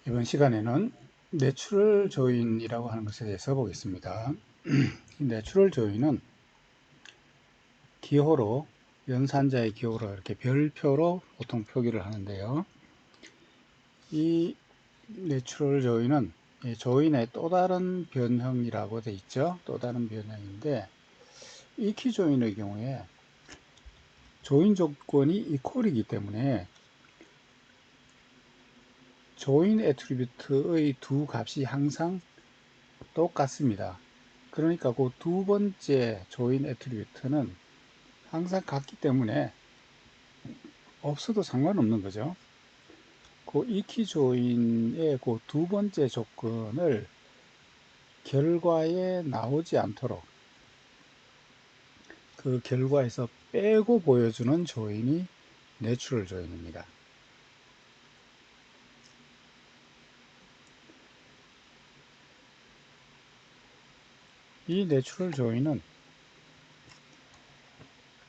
이번 시간에는 내추럴 조인이라고 하는 것에 대해서 보겠습니다. 이 내추럴 조인은 기호로, 연산자의 기호로 이렇게 별표로 보통 표기를 하는데요. 이 내추럴 조인은 조인의 또 다른 변형이라고 되어 있죠. 또 다른 변형인데, 이키 조인의 경우에 조인 조건이 이퀄이기 때문에 조인 애트리뷰트의 두 값이 항상 똑같습니다. 그러니까 그 두 번째 조인 애트리뷰트는 항상 같기 때문에 없어도 상관없는 거죠. 그 이키 조인의 그 두 번째 조건을 결과에 나오지 않도록 그 결과에서 빼고 보여주는 조인이 내추럴 조인입니다. 이 내추럴 조인은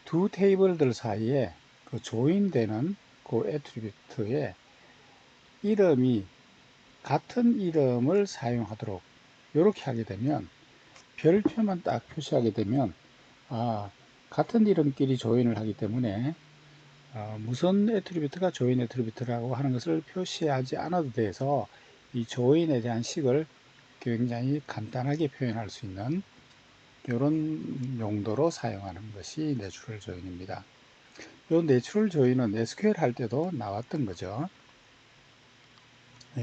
두 테이블들 사이에 그 조인되는 그 애트리뷰트의 이름이 같은 이름을 사용하도록 이렇게 하게 되면, 별표만 딱 표시하게 되면 같은 이름끼리 조인을 하기 때문에 무슨 애트리뷰트가 조인 애트리뷰트라고 하는 것을 표시하지 않아도 돼서 이 조인에 대한 식을 굉장히 간단하게 표현할 수 있는 이런 용도로 사용하는 것이 내추럴 조인입니다. 이 내추럴 조인은 SQL 할 때도 나왔던 거죠.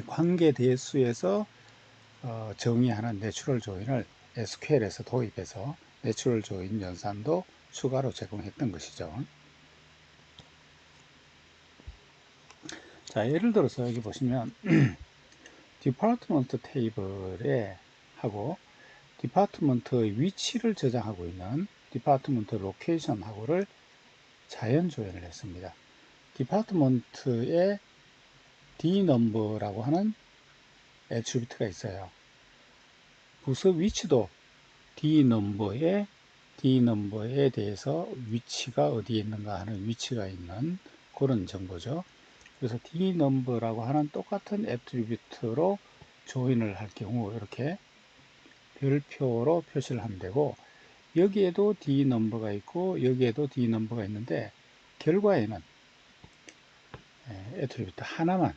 관계 대수에서 정의하는 내추럴 조인을 SQL에서 도입해서 내추럴 조인 연산도 추가로 제공했던 것이죠. 자, 예를 들어서 여기 보시면 디파트먼트 테이블에 하고 디파트먼트의 위치를 저장하고 있는 디파트먼트 로케이션 하고를 자연 조인을 했습니다. 디파트먼트에 dNumber라고 하는 애트리뷰트가 있어요. 부서 위치도 dNumber에 대해서 위치가 어디에 있는가 하는 위치가 있는 그런 정보죠. 그래서 dNumber라고 하는 똑같은 애트리뷰트로 조인을 할 경우 이렇게 별표로 표시를 하면 되고, 여기에도 dNumber가 있고 여기에도 dNumber가 있는데 결과에는 애트리뷰트 하나만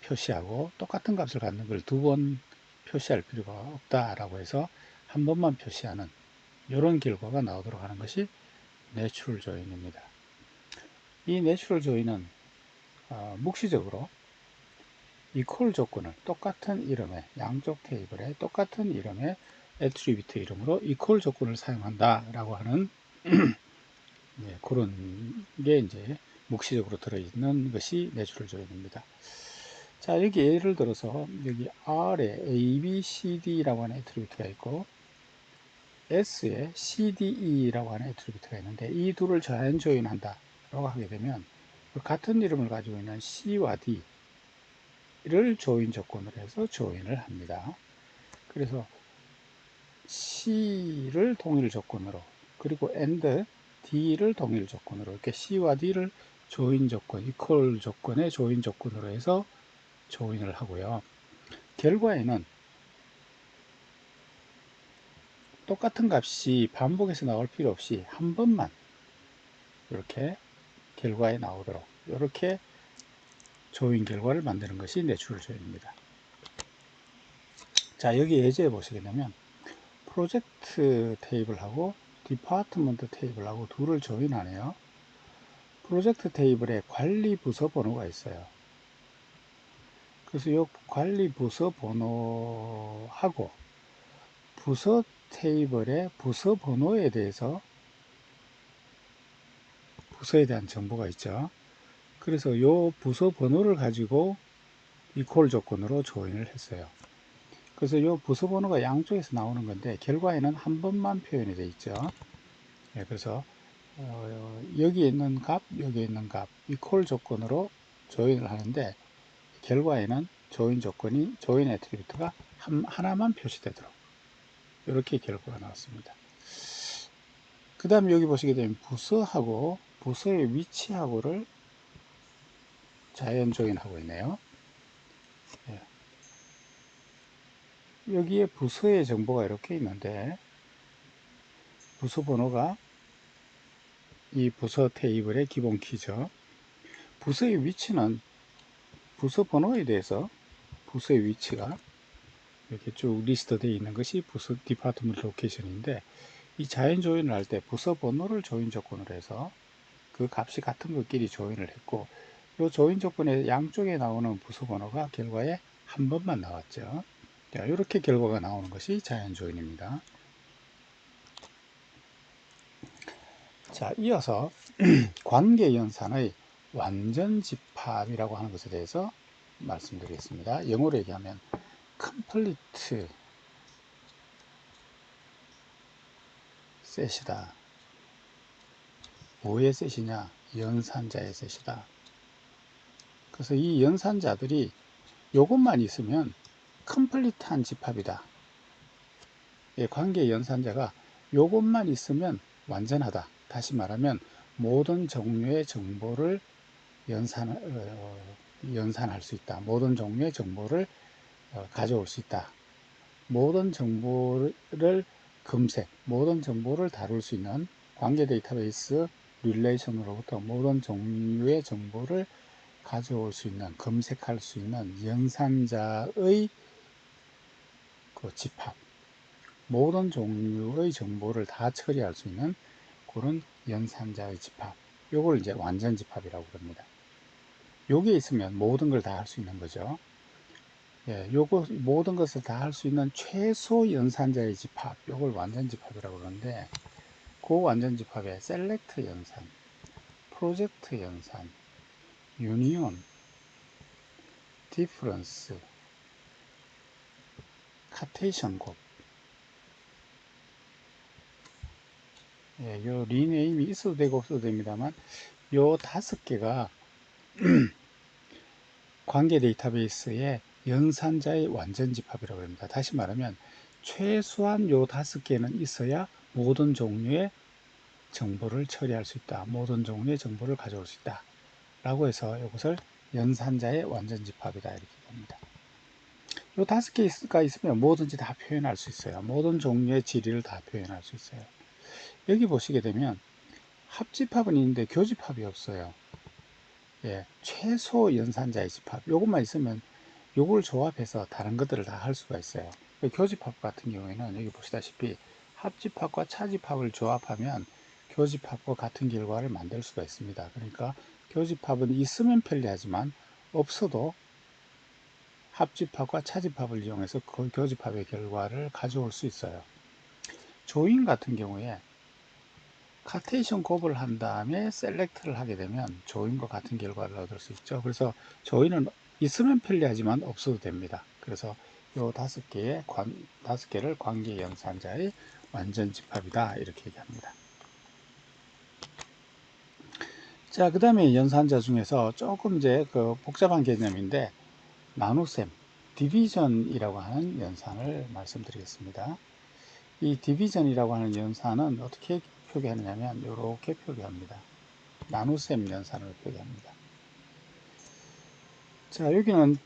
표시하고 똑같은 값을 갖는 걸 두 번 표시할 필요가 없다라고 해서 한 번만 표시하는 이런 결과가 나오도록 하는 것이 내추럴 조인입니다. 이 내추럴 조인은 묵시적으로 이퀄 조건을 똑같은 이름의 양쪽 테이블에 똑같은 이름의 애트리뷰트 이름으로 이퀄 조건을 사용한다라고 하는 그런 게 이제 묵시적으로 들어있는 것이 내추럴 조인입니다. 자, 여기 예를 들어서 여기 R에 A, B, C, D라고 하는 애트리뷰트가 있고 S에 C, D, E라고 하는 애트리뷰트가 있는데 이 둘을 자연 조인한다 라고 하게 되면 같은 이름을 가지고 있는 C와 D를 조인 조건으로 해서 조인을 합니다. 그래서 C를 동일 조건으로, 그리고 AND D를 동일 조건으로 이렇게 C와 D를 조인 조건, 이퀄 조건의 조인 조건으로 해서 조인을 하고요. 결과에는 똑같은 값이 반복해서 나올 필요 없이 한 번만 이렇게 결과에 나오도록 이렇게 조인 결과를 만드는 것이 내추럴 조인입니다. 자, 여기 예제에 보시게 되면 프로젝트 테이블하고 디파트먼트 테이블하고 둘을 조인하네요. 프로젝트 테이블에 관리 부서 번호가 있어요. 그래서 이 관리 부서 번호하고 부서 테이블의 부서 번호에 대해서 부서에 대한 정보가 있죠. 그래서 이 부서 번호를 가지고 이퀄 조건으로 조인을 했어요. 그래서 이 부서 번호가 양쪽에서 나오는 건데 결과에는 한 번만 표현이 되어 있죠. 그래서 여기에 있는 값, 여기에 있는 값 이퀄 조건으로 조인을 하는데 결과에는 조인 조건이 조인 애트리뷰트가 하나만 표시되도록 이렇게 결과가 나왔습니다. 그 다음에 여기 보시게 되면 부서하고 부서의 위치하고를 자연 조인하고 있네요. 예. 여기에 부서의 정보가 이렇게 있는데, 부서 번호가 이 부서 테이블의 기본 키죠. 부서의 위치는 부서 번호에 대해서 부서의 위치가 이렇게 쭉 리스트 되어 있는 것이 부서 디파트먼트 로케이션인데, 이 자연 조인을 할 때 부서 번호를 조인 조건으로 해서 그 값이 같은 것끼리 조인을 했고, 이 조인 조건의 양쪽에 나오는 부서 번호가 결과에 한 번만 나왔죠. 자, 이렇게 결과가 나오는 것이 자연 조인입니다. 자, 이어서 관계 연산의 완전 집합이라고 하는 것에 대해서 말씀드리겠습니다. 영어로 얘기하면 complete 셋이다. 뭐의 셋이냐? 연산자의 셋이다. 그래서 이 연산자들이 이것만 있으면 컴플리트한 집합이다. 관계 연산자가 이것만 있으면 완전하다. 다시 말하면 모든 종류의 정보를 연산할 수 있다. 모든 종류의 정보를 가져올 수 있다. 모든 정보를 검색, 모든 정보를 다룰 수 있는 관계 데이터베이스 릴레이션으로부터 모든 종류의 정보를 가져올 수 있는, 검색할 수 있는 연산자의 그 집합, 모든 종류의 정보를 다 처리할 수 있는 그런 연산자의 집합, 요걸 이제 완전 집합이라고 합니다. 요게 있으면 모든 걸 다 할 수 있는 거죠. 예, 요거 모든 것을 다 할 수 있는 최소 연산자의 집합, 요걸 완전 집합이라고 그러는데, 그 완전 집합에 셀렉트 연산, 프로젝트 연산, 유니온, 디퍼런스, 카테이션 곱, 예, 요 리네임이 있어도 되고 없어도 됩니다만, 요 5개가 관계 데이터베이스의 연산자의 완전 집합이라고 합니다. 다시 말하면 최소한 요 5개는 있어야 모든 종류의 정보를 처리할 수 있다. 모든 종류의 정보를 가져올 수 있다. 라고 해서 이것을 연산자의 완전 집합이다. 이렇게 봅니다. 요 5개가 있으면 뭐든지 다 표현할 수 있어요. 모든 종류의 지리를 다 표현할 수 있어요. 여기 보시게 되면 합집합은 있는데 교집합이 없어요. 예, 최소 연산자의 집합. 요것만 있으면 요걸 조합해서 다른 것들을 다 할 수가 있어요. 교집합 같은 경우에는 여기 보시다시피 합집합과 차집합을 조합하면 교집합과 같은 결과를 만들 수가 있습니다. 그러니까 교집합은 있으면 편리하지만 없어도 합집합과 차집합을 이용해서 그 교집합의 결과를 가져올 수 있어요. 조인 같은 경우에 카테이션 곱을 한 다음에 셀렉트를 하게 되면 조인과 같은 결과를 얻을 수 있죠. 그래서 조인은 있으면 편리하지만 없어도 됩니다. 그래서 요 5개를 관계 연산자의 완전 집합이다. 이렇게 얘기합니다. 자, 그 다음에 연산자 중에서 조금 이제 그 복잡한 개념인데, 나눗셈, 디비전이라고 하는 연산을 말씀드리겠습니다. 이 디비전이라고 하는 연산은 어떻게 표기하느냐면 이렇게 표기합니다. 나눗셈 연산을 표기합니다. 자, 여기는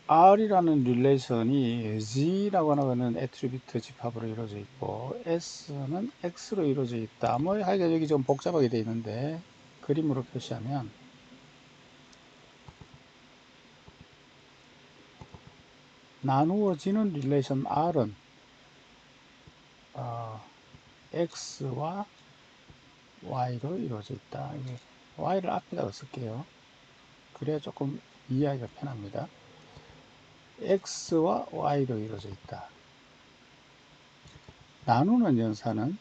R이라는 릴레이션이 G라고 하는 애트리뷰트 집합으로 이루어져 있고, S는 X로 이루어져 있다. 뭐 하여간 여기 좀 복잡하게 되어 있는데, 그림으로 표시하면 나누어지는 릴레이션 R은 X와 Y로 이루어져 있다. Y를 앞에다가 쓸게요. 그래야 조금 이해하기가 편합니다. X와 Y로 이루어져 있다. 나누는 연산은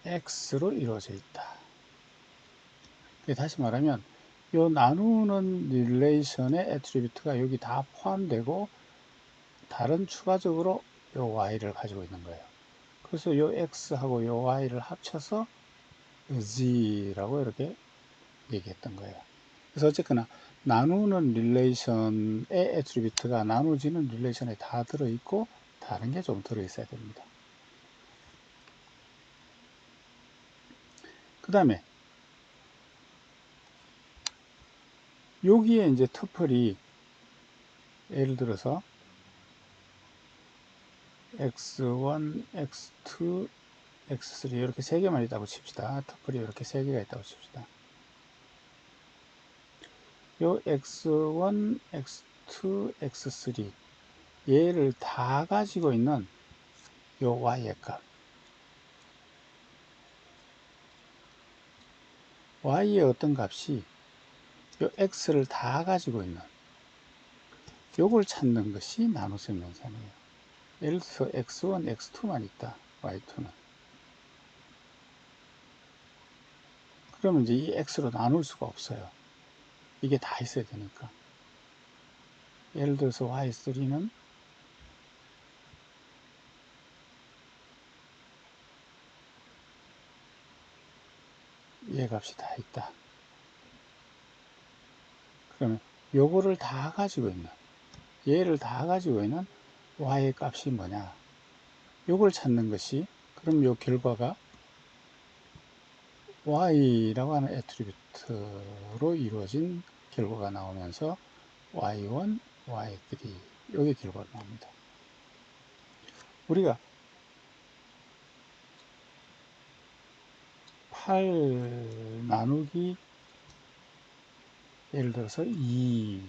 X로 이루어져 있다. 다시 말하면 이 나누는 릴레이션의 애트리뷰트가 여기 다 포함되고 다른 추가적으로 이 Y를 가지고 있는 거예요. 그래서 이 X하고 이 Y를 합쳐서 G라고 이렇게 얘기했던 거예요. 그래서 어쨌거나 나누는 릴레이션의 애트리뷰트가 나누지는 릴레이션에 다 들어있고 다른 게 좀 들어있어야 됩니다. 그 다음에 여기에 이제 터플이 예를 들어서 x1, x2, x3 이렇게 세 개만 있다고 칩시다. 터플이 이렇게 세 개가 있다고 칩시다. 요 x1, x2, x3 얘를 다 가지고 있는 요 y의 값, y의 어떤 값이 요 x를 다 가지고 있는 요걸 찾는 것이 나눗셈 연산이에요. 예를 들어서 x1, x2만 있다. y2는. 그러면 이제 이 x로 나눌 수가 없어요. 이게 다 있어야 되니까. 예를 들어서 y3는 얘 값이 다 있다. 그러면 요거를 다 가지고 있는, 얘를 다 가지고 있는 y의 값이 뭐냐? 요걸 찾는 것이, 그럼 요 결과가 y라고 하는 애트리뷰트로 이루어진 결과가 나오면서 y1, y3 요게 결과가 나옵니다. 우리가 8 나누기 예를 들어서 2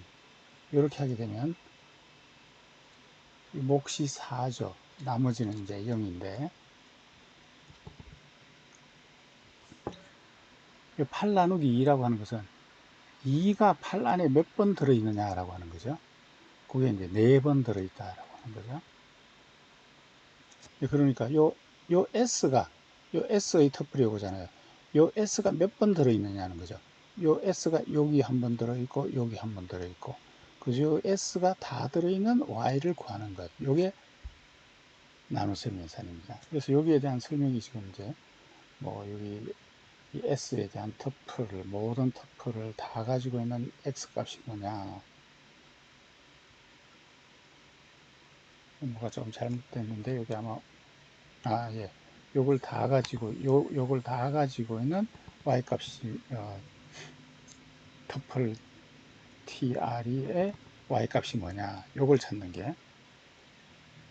이렇게 하게 되면 몫이 4죠. 나머지는 이제 0인데 8 나누기 2라고 하는 것은 2가 8 안에 몇 번 들어있느냐라고 하는 거죠. 그게 이제 4번 들어있다라고 하는 거죠. 그러니까 요 S가, 요 S의 터프리 오잖아요. 요 S가 몇 번 들어있느냐는 거죠. 요 S가 여기 한 번 들어있고, 여기 한 번 들어있고, 그죠? 요 S가 다 들어있는 Y를 구하는 것. 요게 나눗셈 연산입니다. 그래서 여기에 대한 설명이 지금 이제, 뭐, 여기 이 S에 대한 터프를, 모든 터프를 다 가지고 있는 X 값이 뭐냐. 뭐가 좀 잘못됐는데, 여기 아마, 예. 요걸 다 가지고, 요걸 다 가지고 있는 Y 값이, 터플 TRE의 Y 값이 뭐냐. 요걸 찾는 게,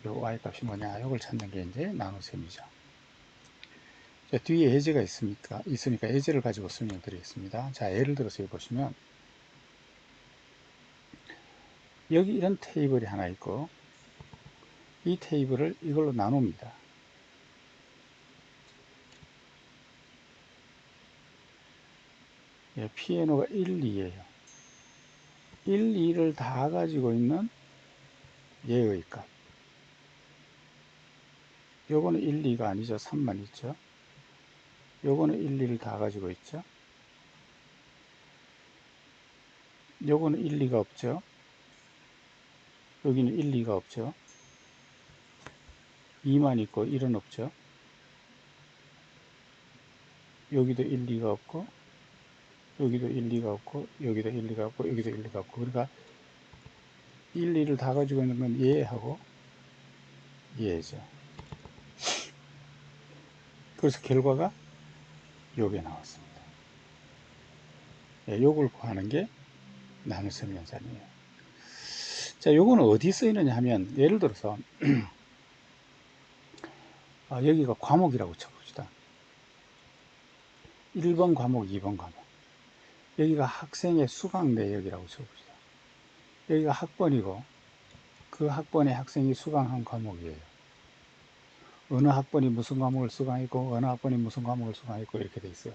요 Y 값이 뭐냐. 요걸 찾는 게 이제 나눗셈이죠. 자, 뒤에 예제가 있으니까 예제를 가지고 설명드리겠습니다. 자, 예를 들어서 여기 보시면, 여기 이런 테이블이 하나 있고, 이 테이블을 이걸로 나눕니다. 예, P&O가 1, 2예요. 1, 2를 다 가지고 있는 얘의 값. 요거는 1, 2가 아니죠. 3만 있죠. 요거는 1, 2를 다 가지고 있죠. 요거는 1, 2가 없죠. 여기는 1, 2가 없죠. 2만 있고 1은 없죠. 여기도 1, 2가 없고, 여기도 1, 2가 없고, 여기도 1, 2가 없고, 여기도 1, 2가 없고. 그러니까 1, 2를 다 가지고 있는 건 얘하고 얘죠. 그래서 결과가 요게 나왔습니다. 예, 요걸 구하는 게 나눗셈 연산이에요. 자, 요거는 어디 쓰이느냐 하면, 예를 들어서 여기가 과목이라고 쳐봅시다. 1번 과목, 2번 과목. 여기가 학생의 수강 내역이라고 쳐봅시다. 여기가 학번이고, 그 학번의 학생이 수강한 과목이에요. 어느 학번이 무슨 과목을 수강했고, 어느 학번이 무슨 과목을 수강했고, 이렇게 돼 있어요.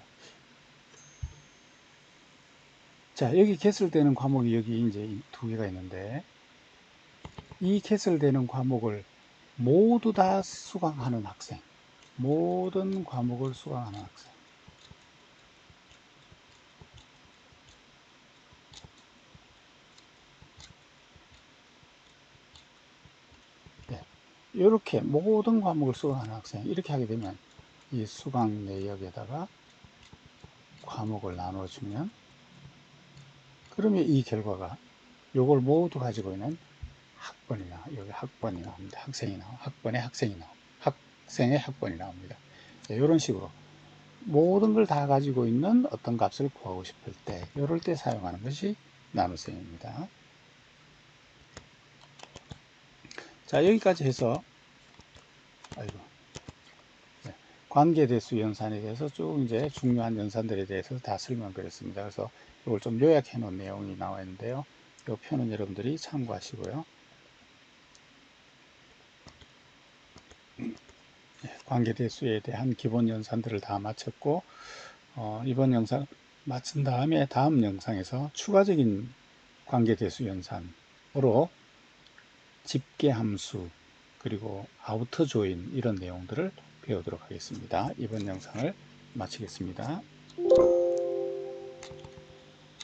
자, 여기 개설되는 과목이 여기 이제 두 개가 있는데, 이 개설되는 과목을 모두 다 수강하는 학생, 모든 과목을 수강하는 학생. 네. 이렇게 모든 과목을 수강하는 학생, 이렇게 하게 되면 이 수강 내역에다가 과목을 나눠주면, 그러면 이 결과가 요걸 모두 가지고 있는 여기 학번이 나옵니다. 학번의 학생이 나옵니다. 학생의 학번이 나옵니다. 이런 식으로 모든 걸 다 가지고 있는 어떤 값을 구하고 싶을 때 이럴 때 사용하는 것이 나눗셈입니다. 자, 여기까지 해서 관계대수 연산에 대해서 쭉 이제 중요한 연산들에 대해서 다 설명드렸습니다. 그래서 이걸 좀 요약해 놓은 내용이 나와 있는데요. 이 표는 여러분들이 참고하시고요. 관계대수에 대한 기본 연산들을 다 마쳤고 이번 영상 마친 다음에 다음 영상에서 추가적인 관계대수 연산으로 집계함수 그리고 아우터 조인 이런 내용들을 배우도록 하겠습니다. 이번 영상을 마치겠습니다.